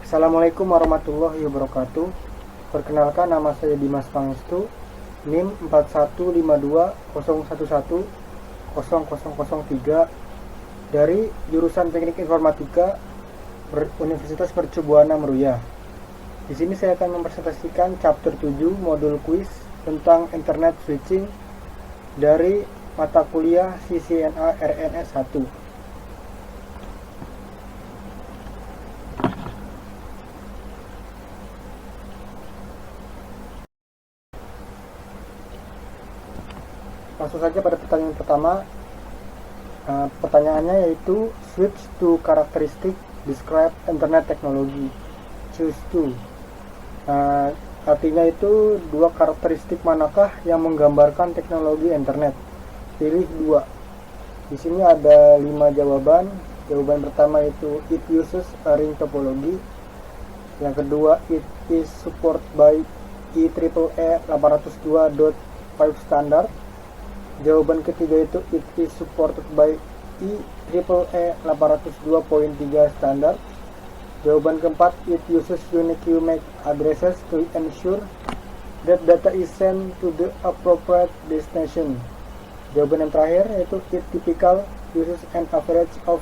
Assalamualaikum warahmatullahi wabarakatuh. Perkenalkan, nama saya Dimas Pangestu, NIM 415201100003 dari jurusan Teknik Informatika Universitas Mercu Buana Meruya. Di sini saya akan mempresentasikan chapter 7 modul kuis tentang internet switching dari mata kuliah CCNA RNS 1. Langsung saja pada pertanyaan pertama. Pertanyaannya yaitu switch to characteristic describe internet technology. Choose two. Artinya itu dua karakteristik manakah yang menggambarkan teknologi internet. Pilih dua. Di sini ada 5 jawaban. Jawaban pertama itu it uses a ring topology. Yang kedua, it is supported by IEEE 802.5 standard. Jawaban ketiga itu it is supported by IEEE 802.3 standard. Jawaban keempat, it uses unique MAC addresses to ensure that data is sent to the appropriate destination. Jawaban yang terakhir yaitu it typical uses an average of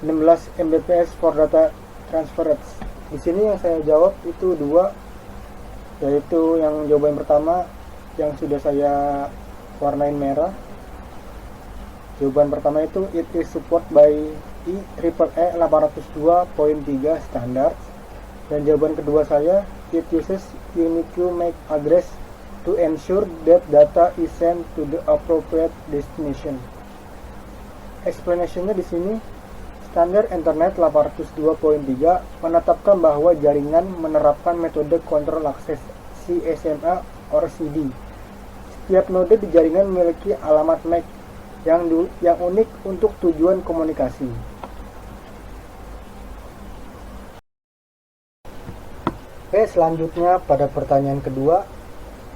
16 Mbps for data transferred. Di sini yang saya jawab itu dua, yaitu yang jawaban pertama yang sudah saya warnain merah. Jawaban pertama itu it is support by IEEE 802.3 standard. Dan jawaban kedua saya it uses unique MAC address to ensure that data is sent to the appropriate destination. Explanation-nya di sini, standar internet 802.3 menetapkan bahwa jaringan menerapkan metode kontrol akses CSMA or CD. Setiap node di jaringan memiliki alamat MAC yang unik untuk tujuan komunikasi. Oke, selanjutnya pada pertanyaan kedua,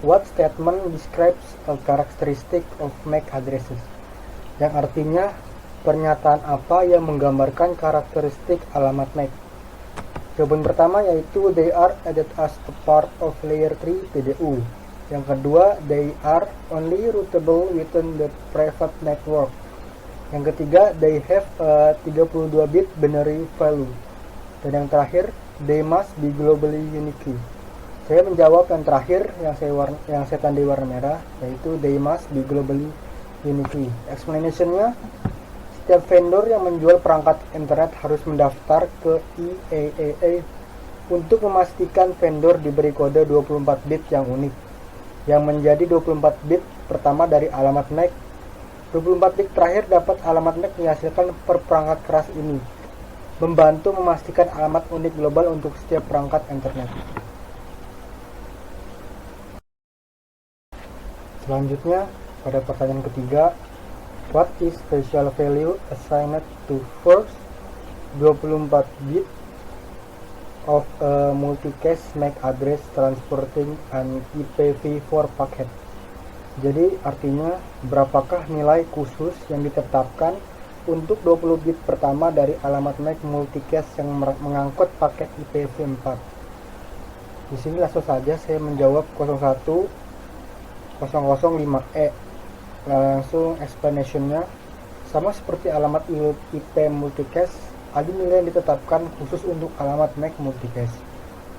what statement describes a characteristic of MAC addresses? Yang artinya, pernyataan apa yang menggambarkan karakteristik alamat MAC? Jawaban pertama yaitu they are added as a part of layer 3 PDU. Yang kedua, they are only routable within the private network. Yang ketiga, they have a 32-bit binary value. Dan yang terakhir, they must be globally unique. Saya menjawab yang terakhir yang saya tandai warna merah, yaitu they must be globally unique. Explanation-nya, setiap vendor yang menjual perangkat internet harus mendaftar ke IAAA untuk memastikan vendor diberi kode 24 bit yang unik, yang menjadi 24 bit pertama dari alamat MAC. 24 bit terakhir dapat alamat MAC dihasilkan per perangkat keras ini, membantu memastikan alamat unik global untuk setiap perangkat internet. Selanjutnya, pada pertanyaan ketiga, what is special value assigned to first 24 bit of a multicast MAC address transporting an IPv4 packet? Jadi artinya, berapakah nilai khusus yang ditetapkan untuk 20 bit pertama dari alamat MAC multicast yang mengangkut paket IPv4? Di sini langsung saja saya menjawab 01005E. Langsung explanation-nya, sama seperti alamat IP multicast, ada nilai yang ditetapkan khusus untuk alamat MAC multicast.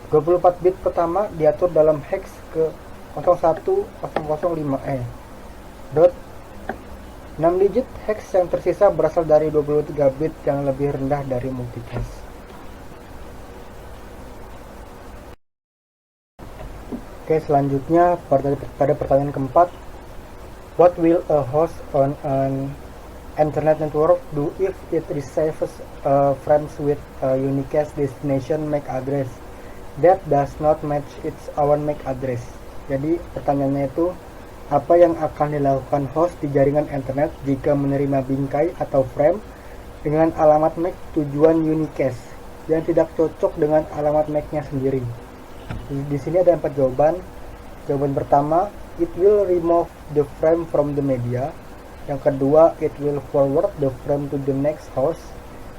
24 bit pertama diatur dalam hex ke 01005E. 6 digit hex yang tersisa berasal dari 23 bit yang lebih rendah dari multicast. Oke, selanjutnya pada pertanyaan keempat, what will a host on an internet network do if it receives frames with a unique destination MAC address that does not match its own MAC address? Jadi pertanyaannya itu, apa yang akan dilakukan host di jaringan internet jika menerima bingkai atau frame dengan alamat MAC tujuan unicast yang tidak cocok dengan alamat MAC-nya sendiri? Di sini ada 4 jawaban. Jawaban pertama, it will remove the frame from the media. Yang kedua, it will forward the frame to the next host.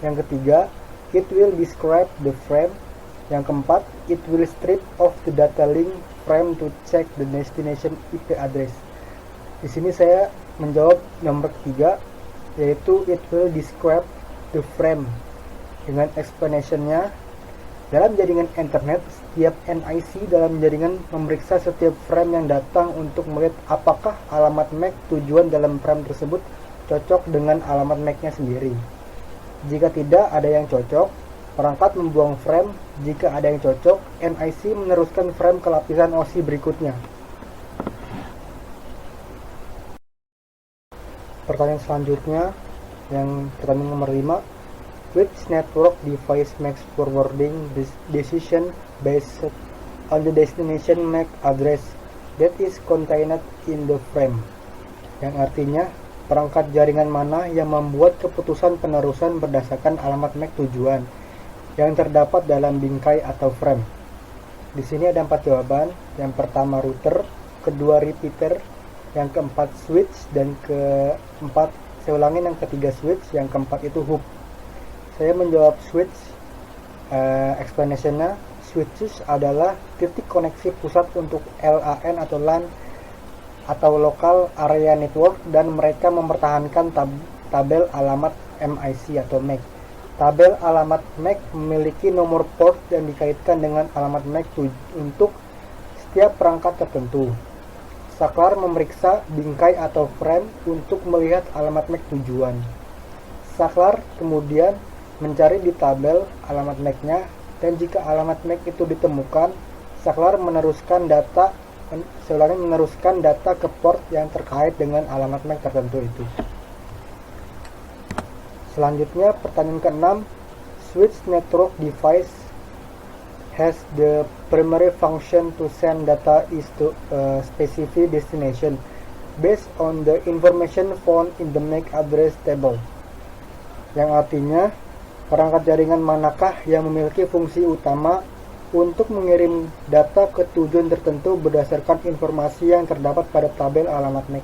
Yang ketiga, it will describe the frame. Yang keempat, it will strip off the data link frame to check the destination IP address. Di sini saya menjawab nomor ketiga, yaitu it will describe the frame. Dengan explanation-nya, dalam jaringan internet, setiap NIC dalam jaringan memeriksa setiap frame yang datang untuk melihat apakah alamat MAC tujuan dalam frame tersebut cocok dengan alamat MAC-nya sendiri. Jika tidak ada yang cocok, perangkat membuang frame. Jika ada yang cocok, NIC meneruskan frame ke lapisan OSI berikutnya. Pertanyaan selanjutnya, yang pertanyaan nomor 5. Which network device makes forwarding decision based on the destination MAC address that is contained in the frame? Yang artinya, perangkat jaringan mana yang membuat keputusan penerusan berdasarkan alamat MAC tujuan yang terdapat dalam bingkai atau frame? Di sini ada 4 jawaban. Yang pertama router, kedua repeater, yang keempat switch, dan keempat, saya ulangi, yang ketiga switch, yang keempat itu hub. Saya menjawab switch. Explanation-nya, switches adalah titik koneksi pusat untuk LAN atau LAN atau Local Area Network, dan mereka mempertahankan tabel alamat MIC atau MAC. Tabel alamat MAC memiliki nomor port yang dikaitkan dengan alamat MAC untuk setiap perangkat tertentu. Saklar memeriksa bingkai atau frame untuk melihat alamat MAC tujuan. Saklar kemudian mencari di tabel alamat MAC-nya, dan jika alamat MAC itu ditemukan, saklar meneruskan data ke port yang terkait dengan alamat MAC tertentu itu. Selanjutnya, pertanyaan ke-6. Switch network device has the primary function to send data is to a specific destination based on the information found in the MAC address table. Yang artinya, perangkat jaringan manakah yang memiliki fungsi utama untuk mengirim data ke tujuan tertentu berdasarkan informasi yang terdapat pada tabel alamat MAC?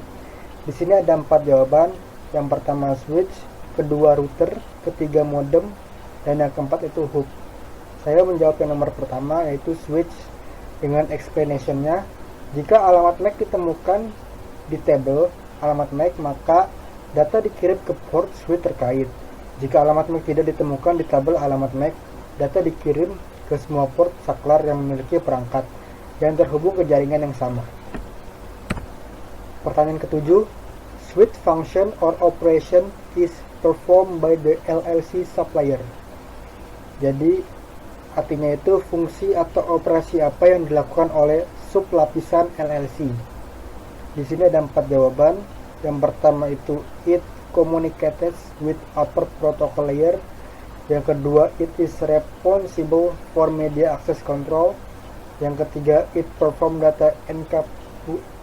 Di sini ada 4 jawaban. Yang pertama switch, kedua router, ketiga modem, dan yang keempat itu hub. Saya menjawab yang nomor pertama, yaitu switch. Dengan explanation-nya, jika alamat MAC ditemukan di tabel alamat MAC, maka data dikirim ke port switch terkait. Jika alamat MAC tidak ditemukan di tabel alamat MAC, data dikirim ke semua port saklar yang memiliki perangkat yang terhubung ke jaringan yang sama. Pertanyaan ke-7. Switch function or operation is performed by the LLC supplier. Jadi, artinya itu fungsi atau operasi apa yang dilakukan oleh sublapisan LLC. Di sini ada 4 jawaban. Yang pertama itu it communicates with upper protocol layer. Yang kedua, it is responsible for media access control. Yang ketiga, it perform data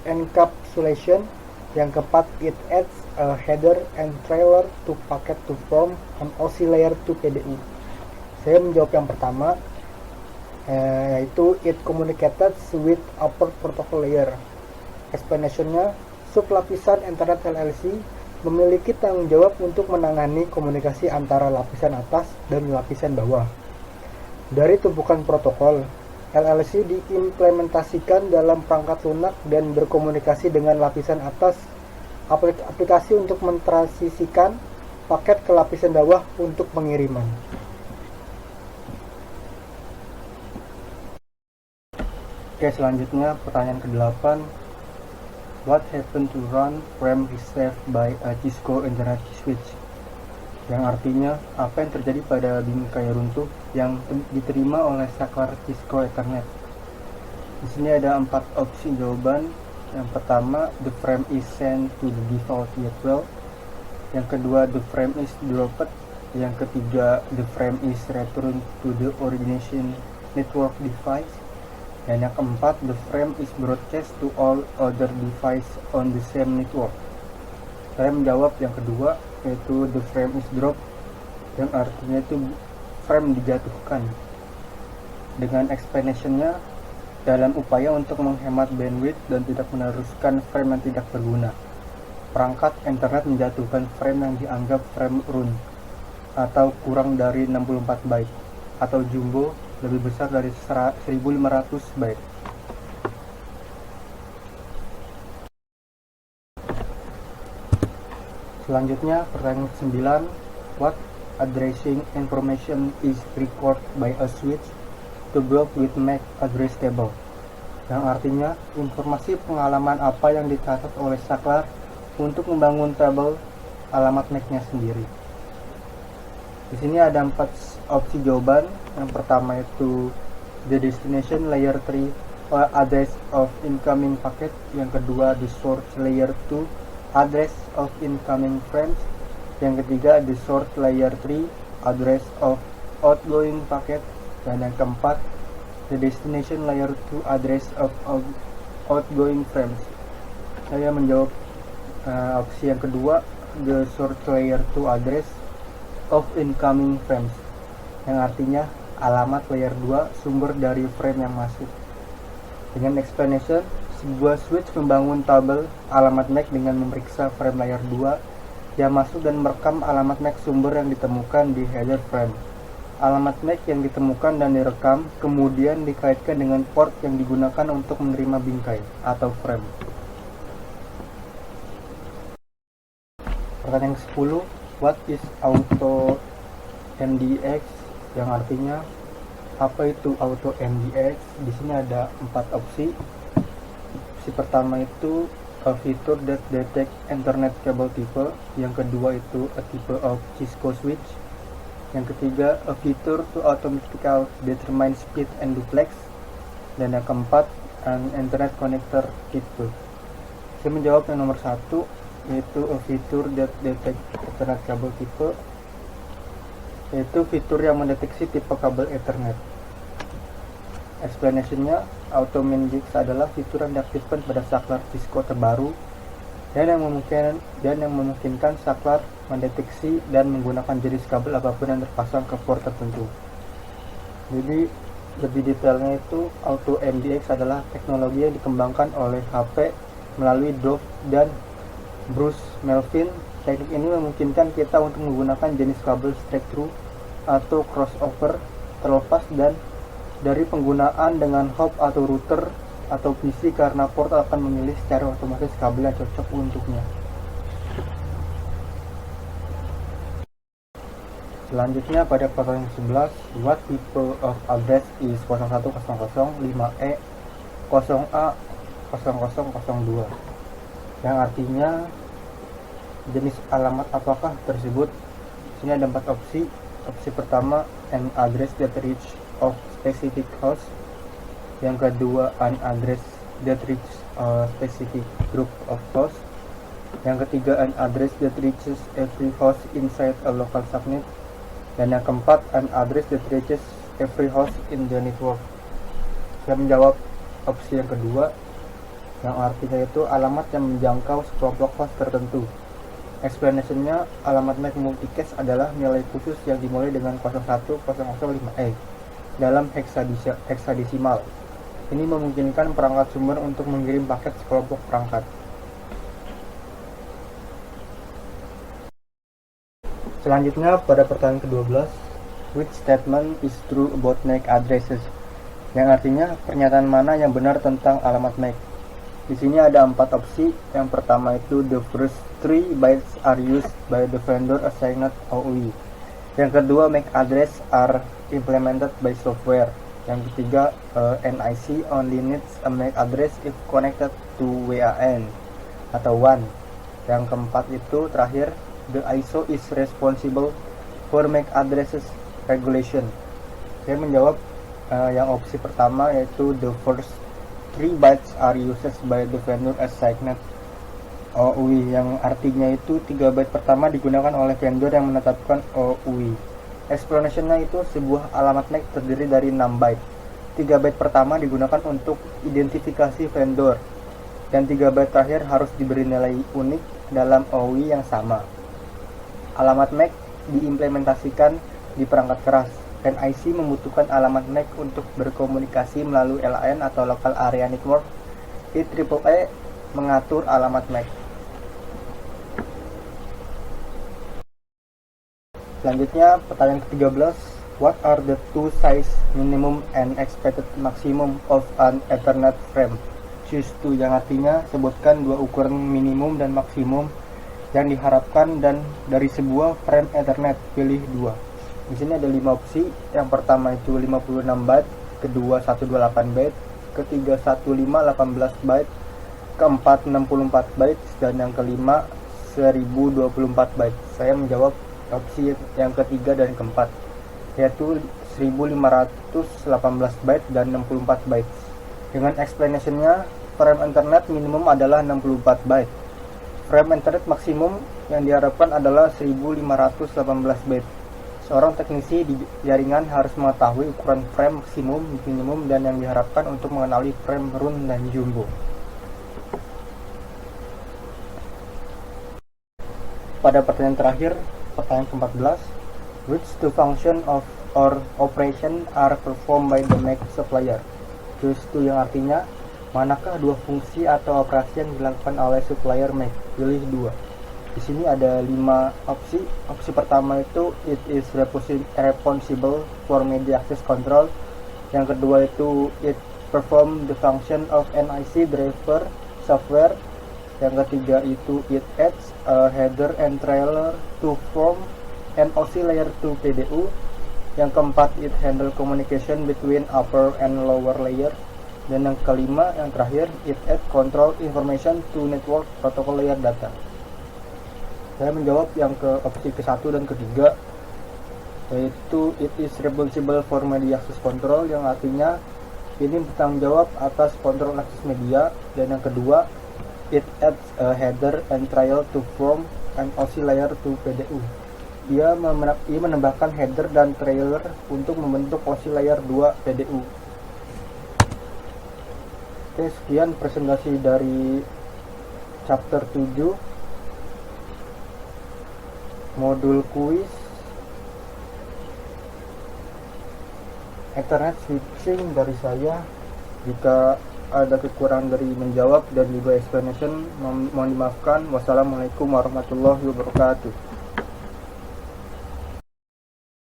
encapsulation. Yang keempat, it adds a header and trailer to packet to form an OSI layer to PDU. Saya menjawab yang pertama, yaitu it communicates with upper protocol layer. Explanation-nya, sublapisan internet LLC memiliki tanggung jawab untuk menangani komunikasi antara lapisan atas dan lapisan bawah. Dari tumpukan protokol, LLC diimplementasikan dalam perangkat lunak dan berkomunikasi dengan lapisan atas aplikasi untuk mentransisikan paket ke lapisan bawah untuk pengiriman. Oke, selanjutnya pertanyaan ke-8. What happened to run frame received by a Cisco Internet switch? Yang artinya, apa yang terjadi pada bingkai runtuh yang diterima oleh saklar Cisco Ethernet? Di sini ada 4 opsi jawaban. Yang pertama, the frame is sent to the default gateway. Yang kedua, the frame is dropped. Yang ketiga, the frame is returned to the origination network device. Dan yang keempat, the frame is broadcast to all other devices on the same network. Saya menjawab yang kedua, yaitu the frame is dropped, yang artinya itu frame dijatuhkan. Dengan explanation-nya, dalam upaya untuk menghemat bandwidth dan tidak meneruskan frame yang tidak berguna, perangkat internet menjatuhkan frame yang dianggap frame run. atau kurang dari 64 byte, atau jumbo lebih besar dari 1500 byte. Selanjutnya pertanyaan 9, what addressing information is recorded by a switch to block with MAC address table, yang artinya informasi pengalaman apa yang dicatat oleh saklar untuk membangun tabel alamat MAC-nya sendiri. Di sini ada 4 opsi jawaban. Yang pertama itu the destination layer 3 address of incoming packet, yang kedua the source layer 2 address of incoming frames, yang ketiga the source layer 3 address of outgoing packet, dan yang keempat the destination layer 2 address of outgoing frames. Saya menjawab opsi yang kedua, the source layer 2 address of incoming frames, yang artinya alamat layer 2 sumber dari frame yang masuk. Dengan explanation, sebuah switch membangun tabel alamat MAC dengan memeriksa frame layer 2 yang masuk dan merekam alamat MAC sumber yang ditemukan di header frame. Alamat MAC yang ditemukan dan direkam kemudian dikaitkan dengan port yang digunakan untuk menerima bingkai atau frame. Pertanyaan 10, what is auto MDX, yang artinya apa itu auto MDX? Di sini ada 4 opsi. Opsi pertama itu a feature that detect Ethernet cable type, yang kedua itu a type of Cisco switch, yang ketiga a feature to automatically determine speed and duplex, dan yang keempat an Ethernet connector type. Saya menjawab yang nomor 1, yaitu a feature that detect Ethernet cable type, yaitu fitur yang mendeteksi tipe kabel Ethernet. Explanation-nya, Auto MDX adalah fitur yang diaktifkan pada saklar Cisco terbaru dan yang memungkinkan saklar mendeteksi dan menggunakan jenis kabel apapun yang terpasang ke port tertentu. Jadi lebih detailnya itu, Auto MDX adalah teknologi yang dikembangkan oleh HP melalui Dove dan Bruce Melvin. Teknik ini memungkinkan kita untuk menggunakan jenis kabel straight through atau crossover terlepas dan dari penggunaan dengan hop atau router atau PC, karena port akan memilih secara otomatis kabel yang cocok untuknya. Selanjutnya pada pertanyaan 11, what type of address is 0100 5E 0A 0002, yang artinya jenis alamat apakah tersebut. Sini ada 4 opsi. Opsi pertama, an address that reach of specific host, yang kedua an address that reach a specific group of hosts, yang ketiga an address that reaches every host inside a local subnet, dan yang keempat an address that reaches every host in the network. Saya menjawab opsi yang kedua, yang artinya itu alamat yang menjangkau sekelompok host tertentu. Explanation-nya, alamat MAC multicast adalah nilai khusus yang dimulai dengan 01005E dalam heksadesimal. Ini memungkinkan perangkat sumber untuk mengirim paket sekelompok perangkat. Selanjutnya pada pertanyaan ke-12, which statement is true about MAC addresses, yang artinya pernyataan mana yang benar tentang alamat MAC. Di sini ada 4 opsi. Yang pertama itu the first 3 bytes are used by the vendor assigned OUI. Yang kedua, MAC address are implemented by software. Yang ketiga, NIC only needs a MAC address if connected to WAN atau WAN. Yang keempat itu terakhir, the ISO is responsible for MAC addresses regulation. Saya menjawab yang opsi pertama, yaitu the first 3 bytes are used by the vendor assigned OUI, yang artinya itu 3 byte pertama digunakan oleh vendor yang menetapkan OUI. Explanation-nya itu sebuah alamat MAC terdiri dari 6 byte. 3 byte pertama digunakan untuk identifikasi vendor, dan 3 byte terakhir harus diberi nilai unik dalam OUI yang sama. Alamat MAC diimplementasikan di perangkat keras. NIC membutuhkan alamat MAC untuk berkomunikasi melalui LAN atau Local Area Network. IEEE mengatur alamat MAC. Selanjutnya pertanyaan ke-13, what are the two size minimum and expected maximum of an Ethernet frame? Choose two, yang artinya sebutkan dua ukuran minimum dan maksimum yang diharapkan dan dari sebuah frame Ethernet, pilih dua. Di sini ada 5 opsi. Yang pertama itu 56 byte, kedua 128 byte, ketiga 1518 byte, keempat 64 byte, dan yang kelima 1024 byte. Saya menjawab opsi yang ketiga dan keempat, yaitu 1518 byte dan 64 byte. Dengan explanationnya, frame Ethernet minimum adalah 64 byte. Frame Ethernet maksimum yang diharapkan adalah 1518 byte. Seorang teknisi di jaringan harus mengetahui ukuran frame maksimum, minimum, dan yang diharapkan untuk mengenali frame round dan jumbo. Pada pertanyaan terakhir, pertanyaan ke-14, which two function of or operation are performed by the Mac supplier? Choose two, yang artinya manakah dua fungsi atau operasi yang dilakukan oleh supplier Mac? Pilih dua. Di sini ada 5 opsi. Opsi pertama itu it is responsible for media access control. Yang kedua itu it perform the function of NIC driver software. Yang ketiga itu it adds a header and trailer to form NOC layer to PDU. Yang keempat it handle communication between upper and lower layer. Dan yang kelima, yang terakhir, it add control information to network protocol layer data. Saya menjawab yang ke opsi ke-1 dan ketiga, yaitu it is responsible for media access control, yang artinya ini bertanggung jawab atas kontrol akses media. Dan yang kedua, it adds a header and trail to form an OC layer to PDU. Ia menambahkan header dan trailer untuk membentuk OC layer 2 PDU. Oke, sekian presentasi dari chapter 7 modul kuis Ethernet switching dari saya. Jika ada kekurangan dari menjawab dan juga explanation, mohon dimaafkan. Wassalamualaikum warahmatullahi wabarakatuh.